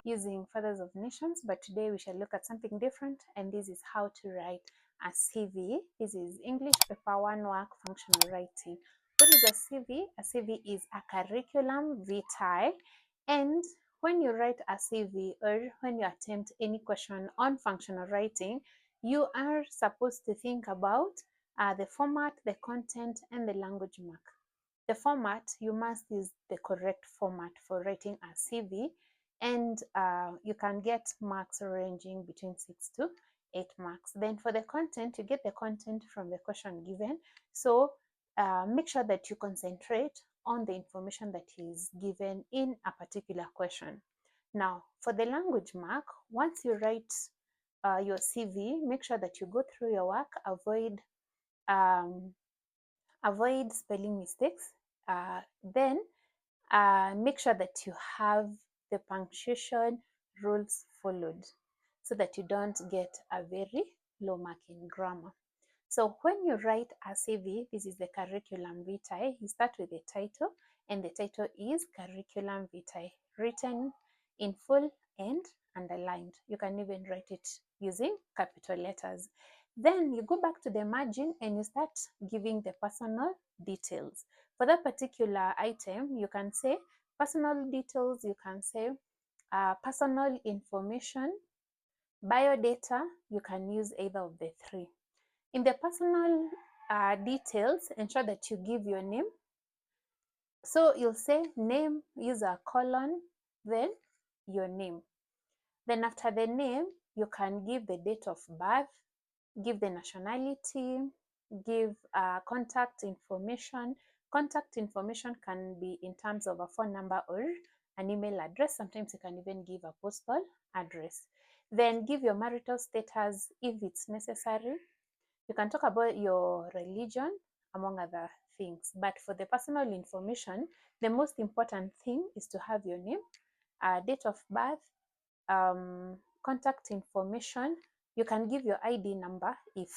Using Fathers of Nations, but today we shall look at something different, and this is how to write a CV. This is English Paper 1 Work Functional Writing. What is a CV? A CV is a curriculum vitae, and when you write a CV or when you attempt any question on functional writing, you are supposed to think about the format, the content, and the language mark. The format, you must use the correct format for writing a CV, and you can get marks ranging between 6 to 8 marks. Then for the content, you get the content from the question given. So make sure that you concentrate on the information that is given in a particular question. Now, for the language mark, once you write your CV, make sure that you go through your work, avoid spelling mistakes. Then make sure that you have the punctuation rules followed so that you don't get a very low mark in grammar. So when you write a CV, this is the Curriculum Vitae, you start with the title, and the title is Curriculum Vitae, written in full and underlined. You can even write it using capital letters. Then you go back to the margin and you start giving the personal details. For that particular item, you can say personal details, you can say personal information, biodata, you can use either of the three. In the personal details, ensure that you give your name. So you'll say name, use a colon, then your name. Then after the name, you can give the date of birth, give the nationality, give contact information. Contact information can be in terms of a phone number or an email address. Sometimes you can even give a postal address. Then give your marital status if it's necessary. You can talk about your religion, among other things. But for the personal information, the most important thing is to have your name, date of birth, contact information. You can give your ID number if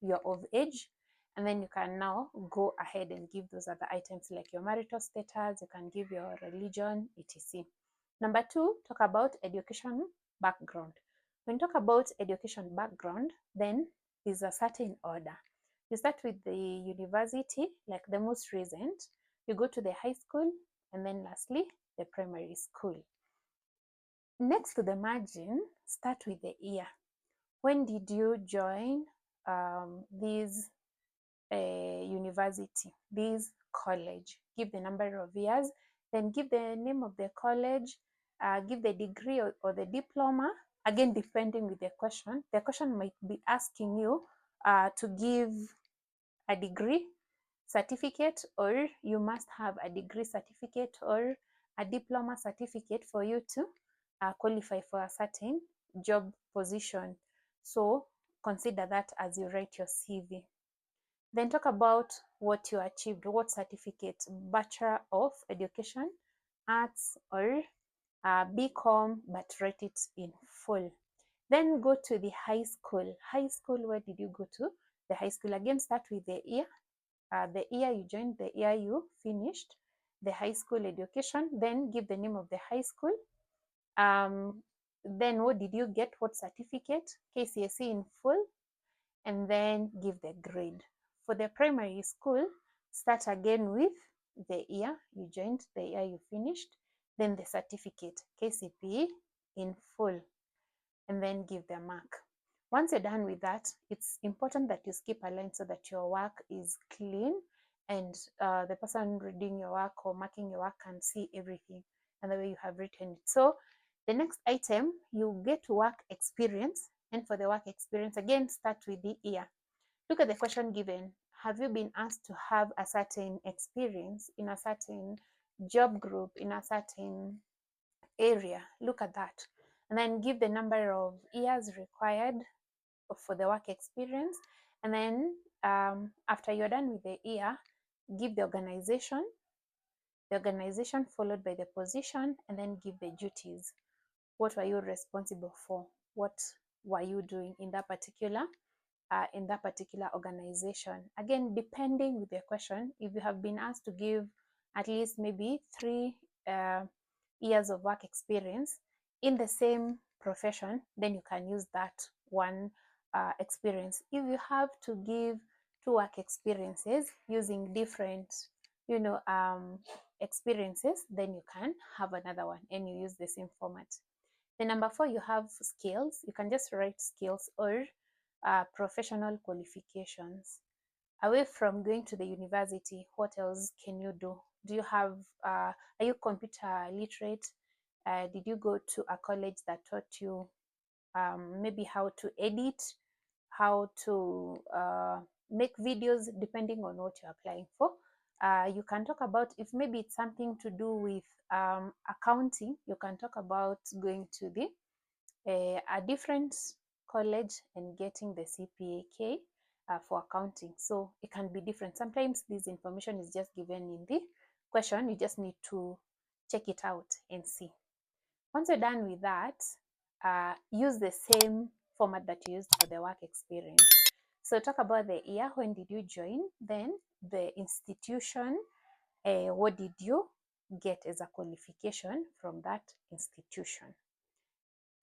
you're of age, and then you can now go ahead and give those other items like your marital status, you can give your religion, etc. Number 2, talk about education background. When you talk about education background, then there's a certain order. You start with the university, like the most recent, you go to the high school, and then lastly, the primary school. Next to the margin, start with the year. When did you join this university, this college? Give the number of years, then give the name of the college, give the degree or the diploma. Again, depending with the question might be asking you to give a degree certificate, or you must have a degree certificate or a diploma certificate for you to qualify for a certain job position. So consider that as you write your CV. Then talk about what you achieved, what certificate, Bachelor of Education, Arts, or BCom, but write it in full. Then go to the high school. High school, where did you go to? The high school. Again, start with the year you joined, the year you finished the high school education, then give the name of the high school. Then what did you get, what certificate, KCSE in full, and then give the grade. For the primary school, start again with the year you joined, the year you finished, then the certificate, KCPE in full, and then give the mark. Once you're done with that, it's important that you skip a line so that your work is clean and the person reading your work or marking your work can see everything and the way you have written it. So the next item, you get work experience. And for the work experience, again, start with the year. Look at the question given. Have you been asked to have a certain experience in a certain job group, in a certain area? Look at that. And then give the number of years required for the work experience. And then after you're done with the year, give the organization followed by the position, and then give the duties. What were you responsible for? What were you doing in that particular organization? Again, depending with the question, if you have been asked to give at least maybe 3 years of work experience in the same profession, then you can use that one experience. If you have to give two work experiences using different, experiences, then you can have another one and you use the same format. The number 4, you have skills. You can just write skills or professional qualifications. Away from going to the university, what else can you do? Do you have, are you computer literate? Did you go to a college that taught you maybe how to edit, how to make videos, depending on what you're applying for? You can talk about, if maybe it's something to do with accounting, you can talk about going to a different college and getting the CPAK for accounting. So it can be different. Sometimes this information is just given in the question. You just need to check it out and see. Once you're done with that, use the same format that you used for the work experience. So talk about the year, when did you join, then the institution, what did you get as a qualification from that institution,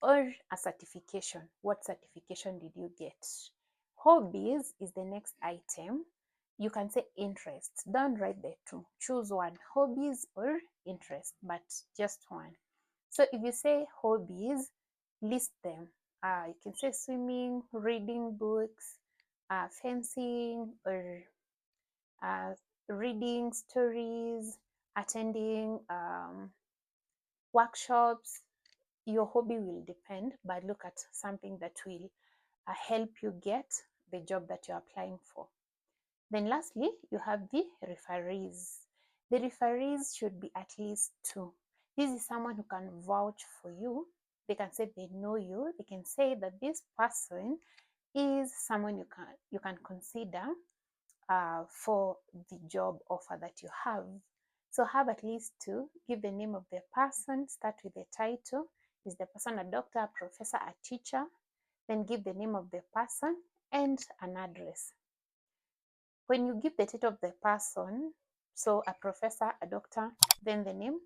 or a certification, what certification did you get. Hobbies is the next item. You can say interests, don't write the two, choose one, hobbies or interest, but just one. So if you say hobbies, list them. You can say swimming, reading books, fencing, or reading stories, attending workshops. Your hobby will depend, but look at something that will help you get the job that you're applying for. Then lastly, you have the referees. The referees should be at least 2. This is someone who can vouch for you. They can say they know you. They can say that this person is someone you can consider for the job offer that you have. So have at least 2. Give the name of the person, start with the title. Is the person a doctor, a professor, a teacher? Then give the name of the person and an address. When you give the title of the person, so a professor, a doctor, then the name,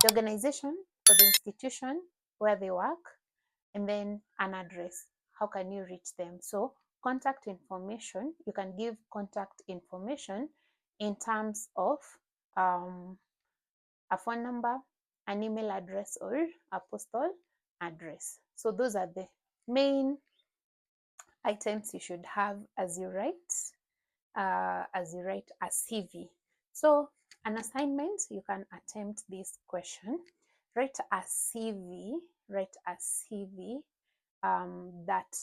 the organization or the institution where they work, and then an address. How can you reach them? So contact information, you can give contact information in terms of a phone number, an email address, or a postal address. So those are the main items you should have as you write a CV. So an assignment, you can attempt this question. Write a CV, that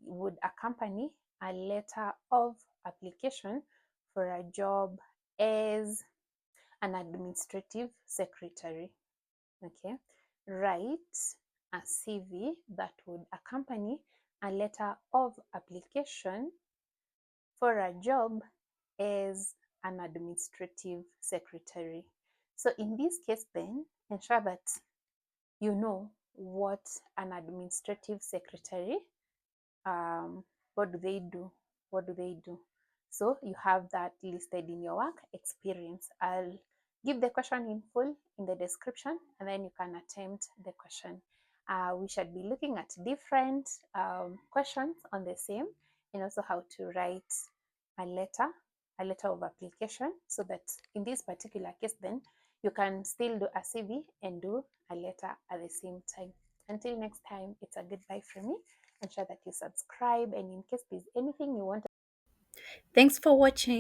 would accompany a letter of application for a job as an administrative secretary. Okay, write a CV that would accompany a letter of application for a job as an administrative secretary. So in this case then, ensure that you know what an administrative secretary, what do they do? What do they do? So you have that listed in your work experience. I'll give the question in full in the description, and then you can attempt the question. We should be looking at different questions on the same, and also how to write a letter of application, so that in this particular case then you can still do a CV and do a letter at the same time. Until next time, it's a goodbye from me. Ensure that you subscribe, and in case there's anything you want. Thanks for watching.